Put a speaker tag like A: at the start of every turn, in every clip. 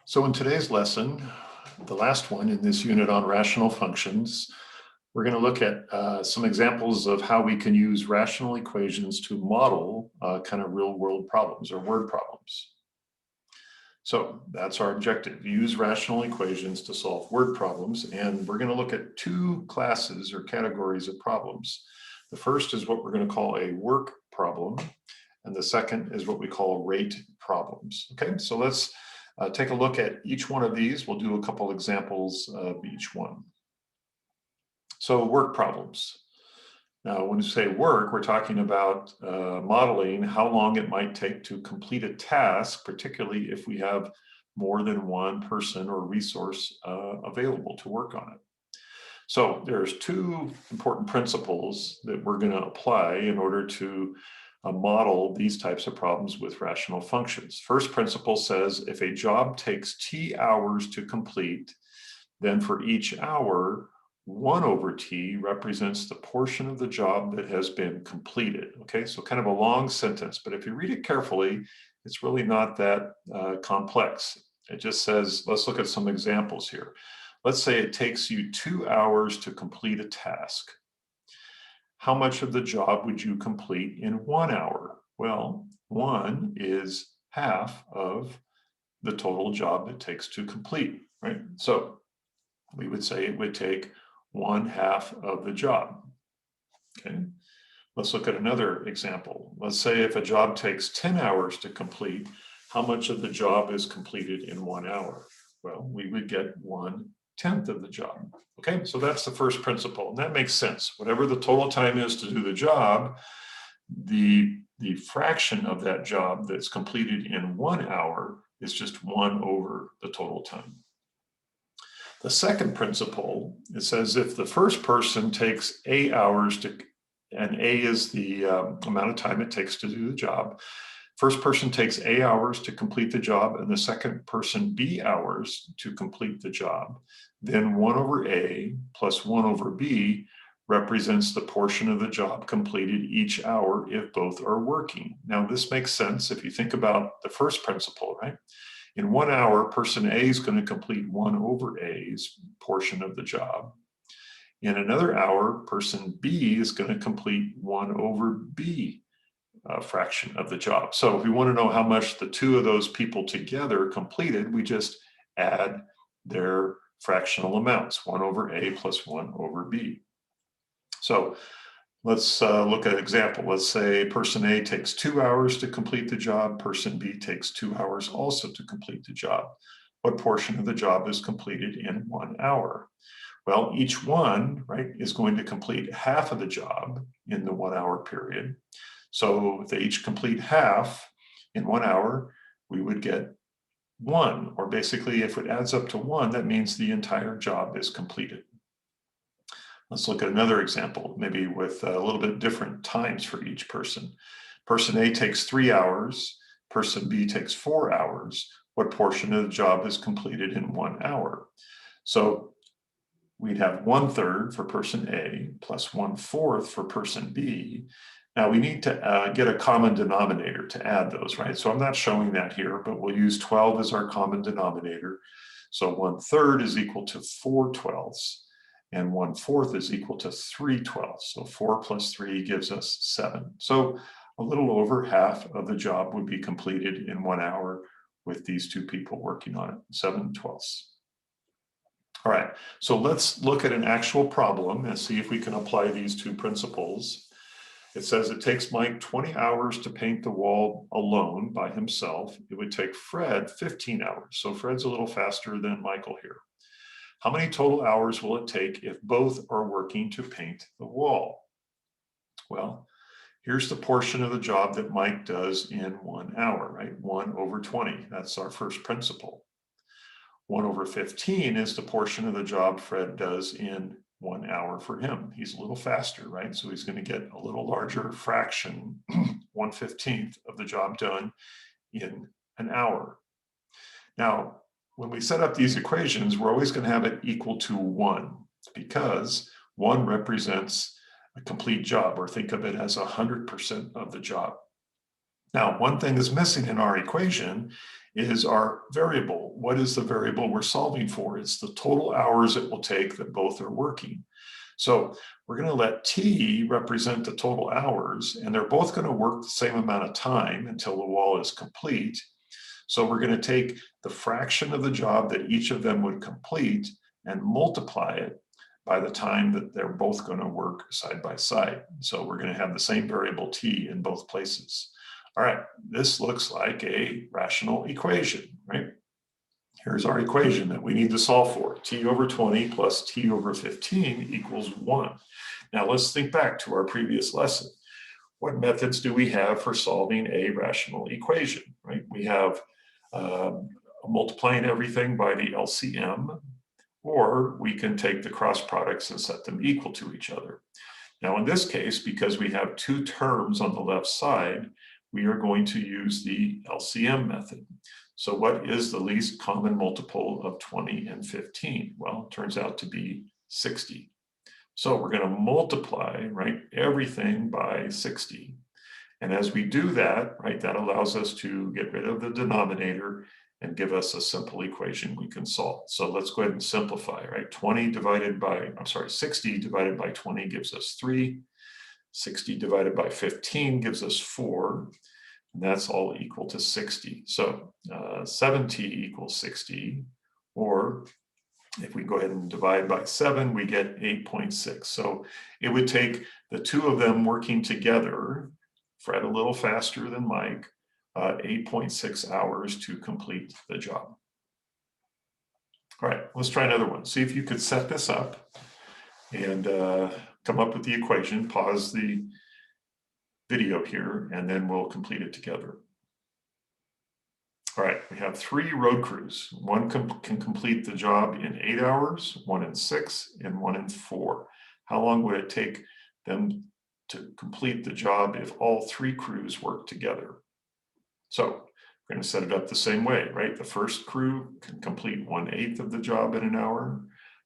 A: So in today's lesson, the last one in this unit on rational functions, we're going to look at some examples of how we can use rational equations to model kind of real world problems or word problems. So that's our objective, use rational equations to solve word problems. And we're going to look at two classes or categories of problems. The first is what we're going to call a work problem. And the second is what we call rate problems. Okay, so let's take a look at each one of these. We'll do a couple examples of each one. So work problems. Now, when we say work, we're talking about modeling how long it might take to complete a task, particularly if we have more than one person or resource available to work on it. So there's two important principles that we're going to apply in order to model these types of problems with rational functions. First principle says if a job takes t hours to complete, then for each hour, 1 over t represents the portion of the job that has been completed. Okay, so kind of a long sentence, but if you read it carefully, it's really not that complex. It just says, let's look at some examples here. Let's say it takes you 2 hours to complete a task. How much of the job would you complete in 1 hour? Well, 1 is half of the total job it takes to complete, right? So we would say it would take 1/2 of the job. Okay, let's look at another example. Let's say if a job takes 10 hours to complete, how much of the job is completed in 1 hour? Well, we would get 1/10 of the job. Okay, so that's the first principle, and that makes sense. Whatever the total time is to do the job, the fraction of that job that's completed in 1 hour is just 1 over the total time. The second principle, it says if the first person takes A hours to, and A is the amount of time it takes to do the job, first person takes A hours to complete the job and the second person B hours to complete the job, then 1 over A plus 1 over B represents the portion of the job completed each hour if both are working. Now this makes sense if you think about the first principle, right? In 1 hour, person A is going to complete 1 over A's portion of the job. In another hour, person B is going to complete 1 over B fraction of the job. So if we want to know how much the two of those people together completed, we just add their fractional amounts, 1 over A plus 1 over B. So let's look at an example. Let's say person A takes 2 hours to complete the job. Person B takes 2 hours also to complete the job. What portion of the job is completed in 1 hour? Well, each one, right, is going to complete half of the job in the 1 hour period. So if they each complete half in 1 hour, we would get 1, or basically if it adds up to 1, that means the entire job is completed. Let's look at another example, maybe with a little bit different times for each person. Person A takes 3 hours, person B takes 4 hours. What portion of the job is completed in 1 hour? So we'd have 1/3 for person A plus 1/4 for person B. Now we need to get a common denominator to add those, right? So I'm not showing that here, but we'll use 12 as our common denominator. So 1/3 is equal to 4/12. And 1/4 is equal to 3/12. So 4 plus 3 gives us 7. So a little over half of the job would be completed in 1 hour with these two people working on it, 7/12. All right, so let's look at an actual problem and see if we can apply these two principles. It says it takes Mike 20 hours to paint the wall alone by himself. It would take Fred 15 hours. So Fred's a little faster than Michael here. How many total hours will it take if both are working to paint the wall? Well, here's the portion of the job that Mike does in 1 hour, right? 1 over 20, that's our first principle. 1 over 15 is the portion of the job Fred does in 1 hour for him. He's a little faster, right? So he's going to get a little larger fraction, 1/15 of the job done in an hour. Now, when we set up these equations, we're always going to have it equal to 1 because 1 represents a complete job, or think of it as 100% of the job. Now, one thing is missing in our equation is our variable. What is the variable we're solving for? It's the total hours it will take that both are working. So we're going to let T represent the total hours, and they're both going to work the same amount of time until the wall is complete. So we're going to take the fraction of the job that each of them would complete and multiply it by the time that they're both going to work side by side. So we're going to have the same variable T in both places. All right, this looks like a rational equation, right? Here's our equation that we need to solve for. T over 20 plus T over 15 equals 1. Now let's think back to our previous lesson. What methods do we have for solving a rational equation, right? We have multiplying everything by the LCM, or we can take the cross products and set them equal to each other. Now in this case, because we have two terms on the left side, we are going to use the LCM method. So what is the least common multiple of 20 and 15? Well, it turns out to be 60. So we're going to multiply, right, everything by 60. And as we do that, right, that allows us to get rid of the denominator and give us a simple equation we can solve. So let's go ahead and simplify, right? 60 divided by 20 gives us 3. 60 divided by 15 gives us 4. And that's all equal to 60. So 7t equals 60, or if we go ahead and divide by 7, we get 8.6. So it would take the two of them working together, Fred a little faster than Mike, 8.6 hours to complete the job. All right, let's try another one. See if you could set this up and come up with the equation. Pause the video here, and then we'll complete it together. All right, we have 3 road crews. One can complete the job in 8 hours, one in 6, and one in 4. How long would it take them to complete the job if all 3 crews work together? So we're going to set it up the same way, right? The first crew can complete 1/8 of the job in an hour.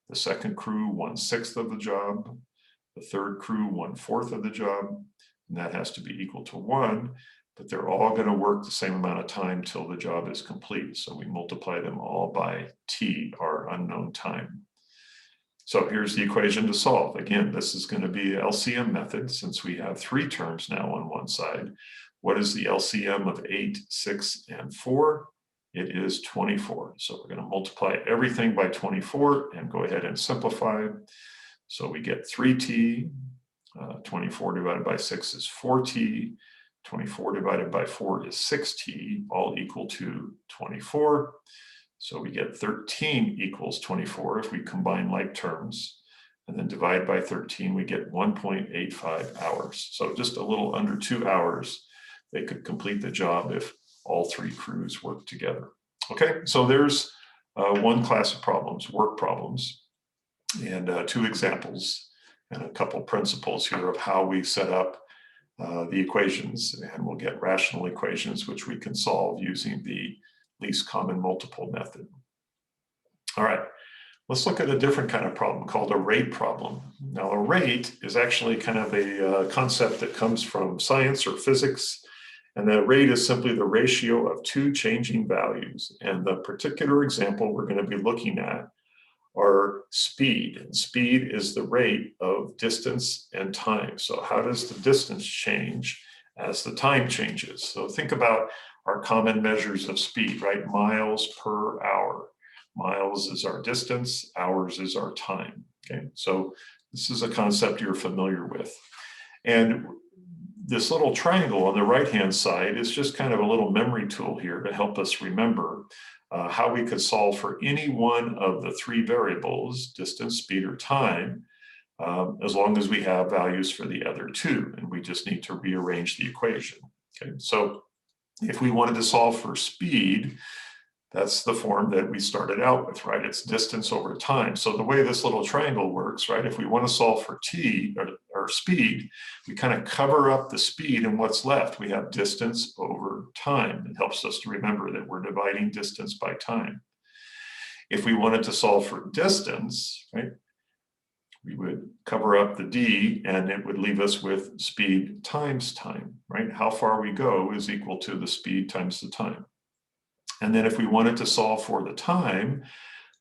A: The second crew, 1/6 of the job. The third crew, 1/4 of the job. And that has to be equal to 1, but they're all going to work the same amount of time till the job is complete. So we multiply them all by T, our unknown time. So here's the equation to solve. Again, this is going to be an LCM method since we have 3 terms now on one side. What is the LCM of 8, 6, and 4? It is 24. So we're going to multiply everything by 24 and go ahead and simplify. So we get 3t. 24 divided by 6 is 4t. 24 divided by 4 is 6t, all equal to 24. So we get 13 equals 24 if we combine like terms. And then divide by 13, we get 1.85 hours. So just a little under 2 hours, they could complete the job if all 3 crews work together. Okay, so there's one class of problems, work problems, and 2 examples and a couple principles here of how we set up the equations, and we'll get rational equations which we can solve using the least common multiple method. All right, let's look at a different kind of problem called a rate problem. Now a rate is actually kind of a concept that comes from science or physics, and that rate is simply the ratio of 2 changing values. And the particular example we're going to be looking at are speed. And speed is the rate of distance and time. So how does the distance change as the time changes? So think about our common measures of speed, right? Miles per hour. Miles is our distance, hours is our time. Okay, so this is a concept you're familiar with. And this little triangle on the right-hand side is just kind of a little memory tool here to help us remember how we could solve for any one of the 3 variables, distance, speed, or time, as long as we have values for the other 2, and we just need to rearrange the equation. Okay, so if we wanted to solve for speed, that's the form that we started out with, right? It's distance over time. So the way this little triangle works, right? If we want to solve for t or speed, we kind of cover up the speed, and what's left? We have distance over time. It helps us to remember that we're dividing distance by time. If we wanted to solve for distance, right? We would cover up the d, and it would leave us with speed times time, right? How far we go is equal to the speed times the time. And then if we wanted to solve for the time,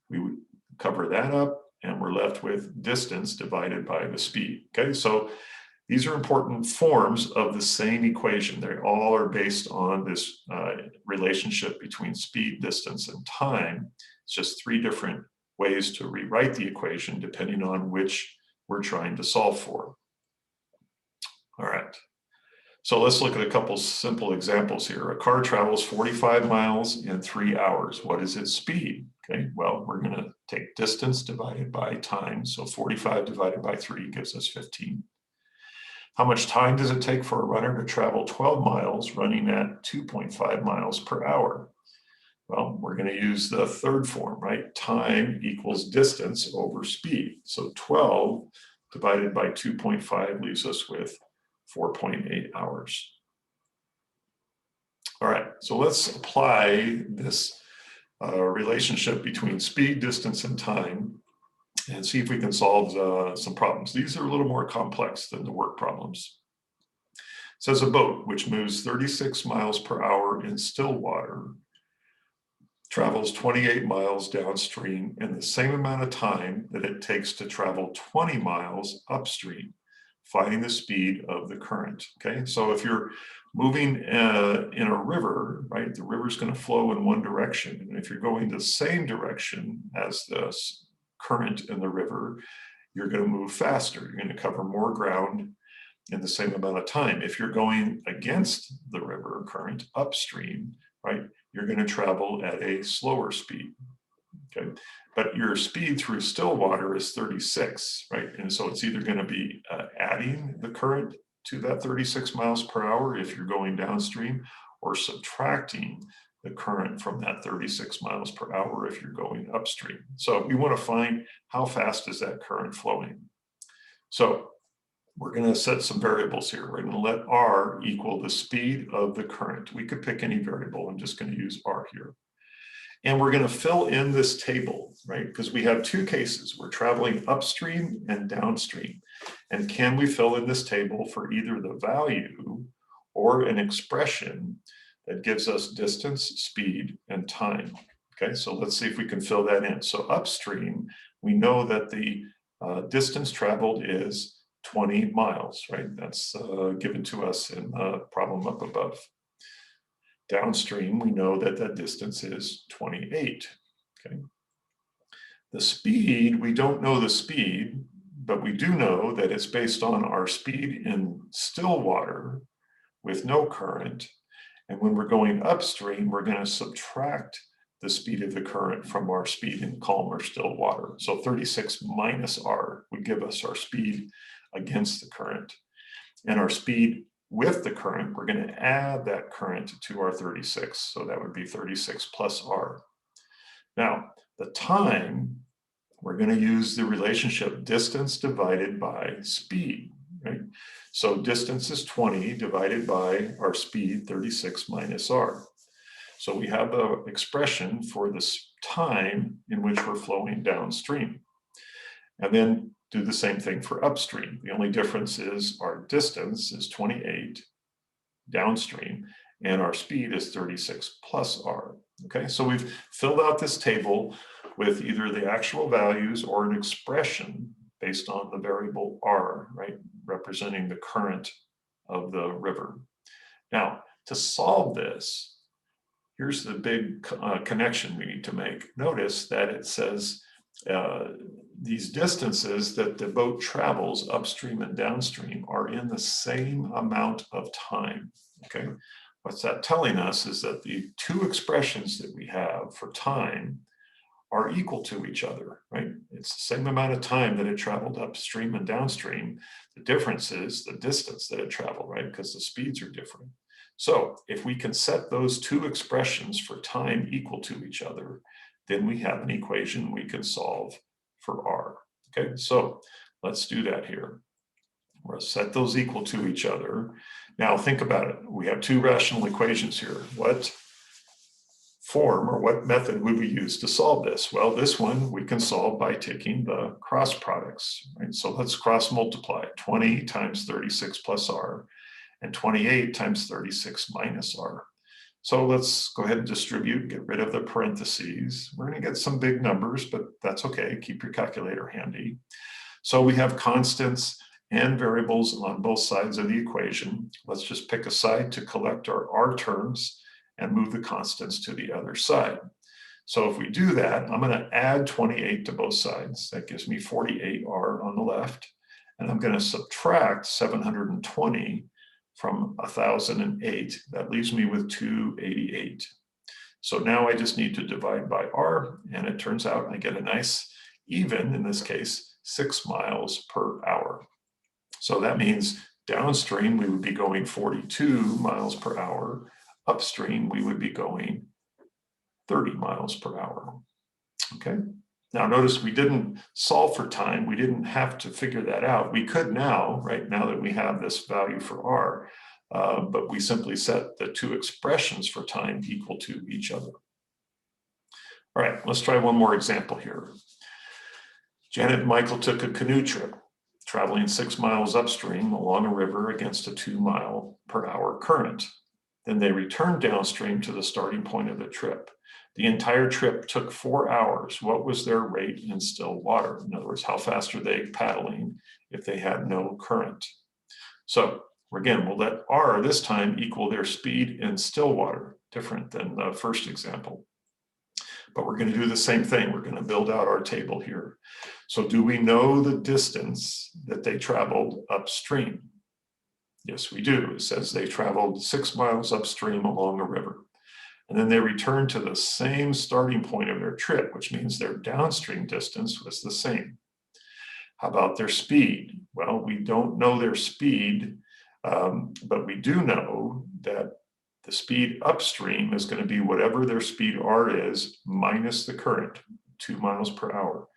A: we would cover that up and we're left with distance divided by the speed. Okay, so these are important forms of the same equation. They all are based on this relationship between speed, distance, and time. It's just three different ways to rewrite the equation depending on which we're trying to solve for. All right. So let's look at a couple simple examples here. A car travels 45 miles in 3 hours. What is its speed? Okay, well, we're going to take distance divided by time. So 45 divided by 3 gives us 15. How much time does it take for a runner to travel 12 miles running at 2.5 miles per hour? Well, we're going to use the third form, right? Time equals distance over speed. So 12 divided by 2.5 leaves us with 4.8 hours. All right, so let's apply this relationship between speed, distance, and time and see if we can solve some problems. These are a little more complex than the work problems. It says a boat which moves 36 miles per hour in still water travels 28 miles downstream in the same amount of time that it takes to travel 20 miles upstream, finding the speed of the current. Okay, so if you're moving in a river, right, the river's going to flow in one direction. And if you're going the same direction as the current in the river, you're going to move faster. You're going to cover more ground in the same amount of time. If you're going against the river current upstream, right, you're going to travel at a slower speed. Okay, but your speed through still water is 36, right? And so it's either going to be adding the current to that 36 miles per hour if you're going downstream, or subtracting the current from that 36 miles per hour if you're going upstream. So we want to find how fast is that current flowing. So we're going to set some variables here. We're going to let R equal the speed of the current. We could pick any variable. I'm just going to use R here. And we're going to fill in this table, right? Because we have two cases. We're traveling upstream and downstream. And can we fill in this table for either the value or an expression that gives us distance, speed, and time? Okay, so let's see if we can fill that in. So upstream, we know that the distance traveled is 20 miles, right? That's given to us in the problem up above. Downstream, we know that that distance is 28, okay? The speed, we don't know the speed, but we do know that it's based on our speed in still water with no current. And when we're going upstream, we're going to subtract the speed of the current from our speed in calm or still water. So 36 minus R would give us our speed against the current. And our speed with the current, we're going to add that current to our 36. So that would be 36 plus R. Now, the time, we're going to use the relationship distance divided by speed, right? So distance is 20 divided by our speed, 36 minus R. So we have the expression for this time in which we're flowing downstream. And then do the same thing for upstream. The only difference is our distance is 28 downstream and our speed is 36 plus R. Okay, so we've filled out this table with either the actual values or an expression based on the variable R, right, representing the current of the river. Now, to solve this, here's the big connection we need to make. Notice that it says these distances that the boat travels upstream and downstream are in the same amount of time, okay? What's that telling us is that the two expressions that we have for time are equal to each other, right? It's the same amount of time that it traveled upstream and downstream. The difference is the distance that it traveled, right? Because the speeds are different. So if we can set those two expressions for time equal to each other, then we have an equation we can solve for R. Okay, so let's do that here. We're going to set those equal to each other. Now think about it. We have two rational equations here. What form or what method would we use to solve this? Well, this one we can solve by taking the cross products, right? So let's cross multiply 20 times 36 plus R and 28 times 36 minus R. So let's go ahead and distribute, get rid of the parentheses. We're going to get some big numbers, but that's okay. Keep your calculator handy. So we have constants and variables on both sides of the equation. Let's just pick a side to collect our R terms and move the constants to the other side. So if we do that, I'm going to add 28 to both sides. That gives me 48R on the left. And I'm going to subtract 720 from 1008. That leaves me with 288. So now I just need to divide by R, and it turns out I get a nice even, in this case, 6 miles per hour. So that means downstream we would be going 42 miles per hour. Upstream we would be going 30 miles per hour. Okay. Now notice we didn't solve for time. We didn't have to figure that out. We could now, right now that we have this value for R, but we simply set the two expressions for time equal to each other. All right, let's try one more example here. Janet and Michael took a canoe trip, traveling 6 miles upstream along a river against a 2 mile per hour current. Then they returned downstream to the starting point of the trip. The entire trip took 4 hours. What was their rate in still water? In other words, how fast are they paddling if they had no current? So again, we'll let R this time equal their speed in still water, different than the first example. But we're going to do the same thing. We're going to build out our table here. So do we know the distance that they traveled upstream? Yes, we do. It says they traveled 6 miles upstream along a river. And then they returned to the same starting point of their trip, which means their downstream distance was the same. How about their speed? Well, we don't know their speed, but we do know that the speed upstream is going to be whatever their speed R is minus the current, 2 miles per hour.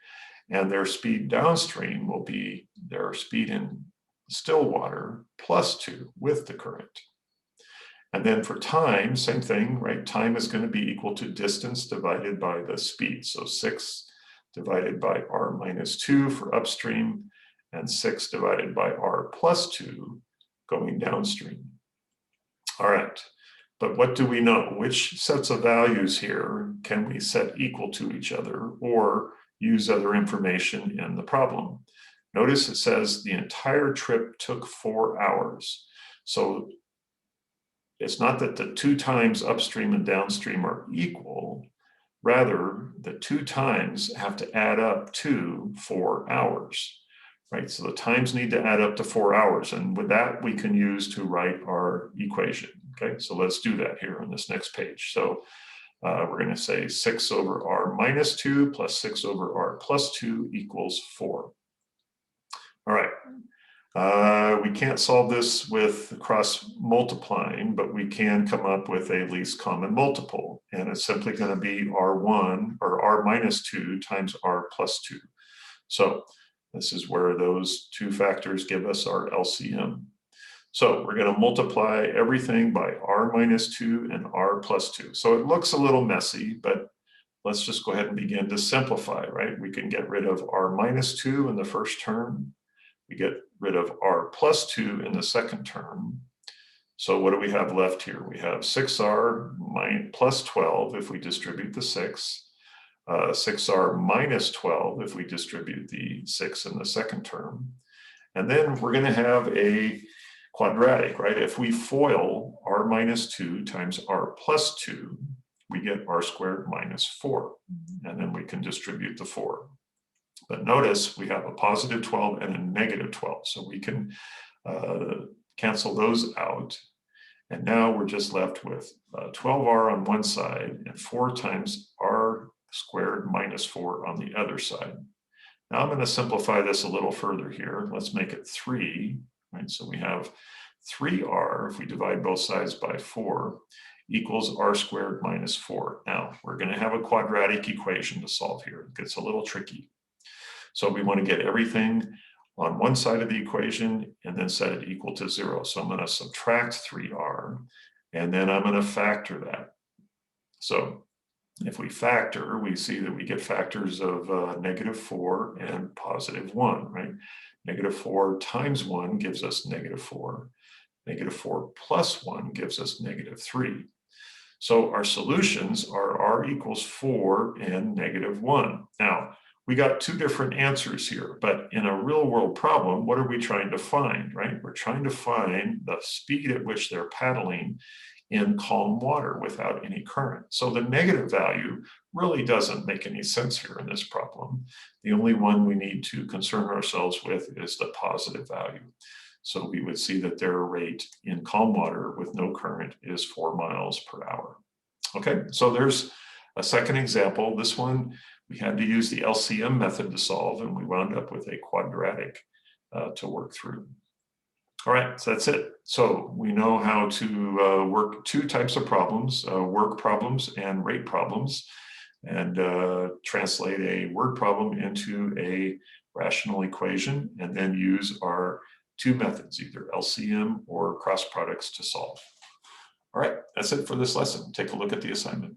A: And their speed downstream will be their speed in still water plus 2 with the current. And then for time, same thing, right? Time is going to be equal to distance divided by the speed. So 6 divided by R minus 2 for upstream, and 6 divided by R plus 2 going downstream. All right, but what do we know? Which sets of values here can we set equal to each other or use other information in the problem? Notice it says the entire trip took 4 hours. So it's not that the 2 times upstream and downstream are equal. Rather, the 2 times have to add up to 4 hours, right? So the times need to add up to 4 hours. And with that, we can use to write our equation. Okay, so let's do that here on this next page. So we're going to say 6 over R minus 2 plus 6 over R plus 2 equals 4. All right. We can't solve this with cross multiplying, but we can come up with a least common multiple. And it's simply going to be R1 or R minus 2 times R plus 2. So this is where those two factors give us our LCM. So we're going to multiply everything by R minus 2 and R plus 2. So it looks a little messy, but let's just go ahead and begin to simplify, right? We can get rid of R minus 2 in the first term. We get rid of R plus 2 in the second term. So what do we have left here? We have 6R plus 12 if we distribute the 6. 6R minus 12 if we distribute the 6 in the second term. And then we're going to have a quadratic, right? If we FOIL R minus 2 times R plus 2, we get R squared minus 4. And then we can distribute the 4. But notice we have a positive 12 and a negative 12. So we can cancel those out. And now we're just left with 12R on one side and 4 times R squared minus 4 on the other side. Now I'm going to simplify this a little further here. Let's make it 3, right? So we have 3R, if we divide both sides by 4, equals R squared minus 4. Now we're going to have a quadratic equation to solve here. It gets a little tricky. So we want to get everything on one side of the equation and then set it equal to 0. So I'm going to subtract 3R and then I'm going to factor that. So if we factor, we see that we get factors of negative 4 and positive 1, right? Negative 4 times 1 gives us negative 4. Negative 4 plus 1 gives us negative 3. So our solutions are r equals 4 and -1. Now, we got two different answers here, but in a real world problem, what are we trying to find, right? We're trying to find the speed at which they're paddling in calm water without any current. So the negative value really doesn't make any sense here in this problem. The only one we need to concern ourselves with is the positive value. So we would see that their rate in calm water with no current is 4 miles per hour. Okay, so there's a second example. This one, we had to use the LCM method to solve, and we wound up with a quadratic to work through. All right, so that's it. So we know how to work two types of problems, work problems and rate problems, and translate a word problem into a rational equation, and then use our two methods, either LCM or cross products, to solve. All right, that's it for this lesson. Take a look at the assignment.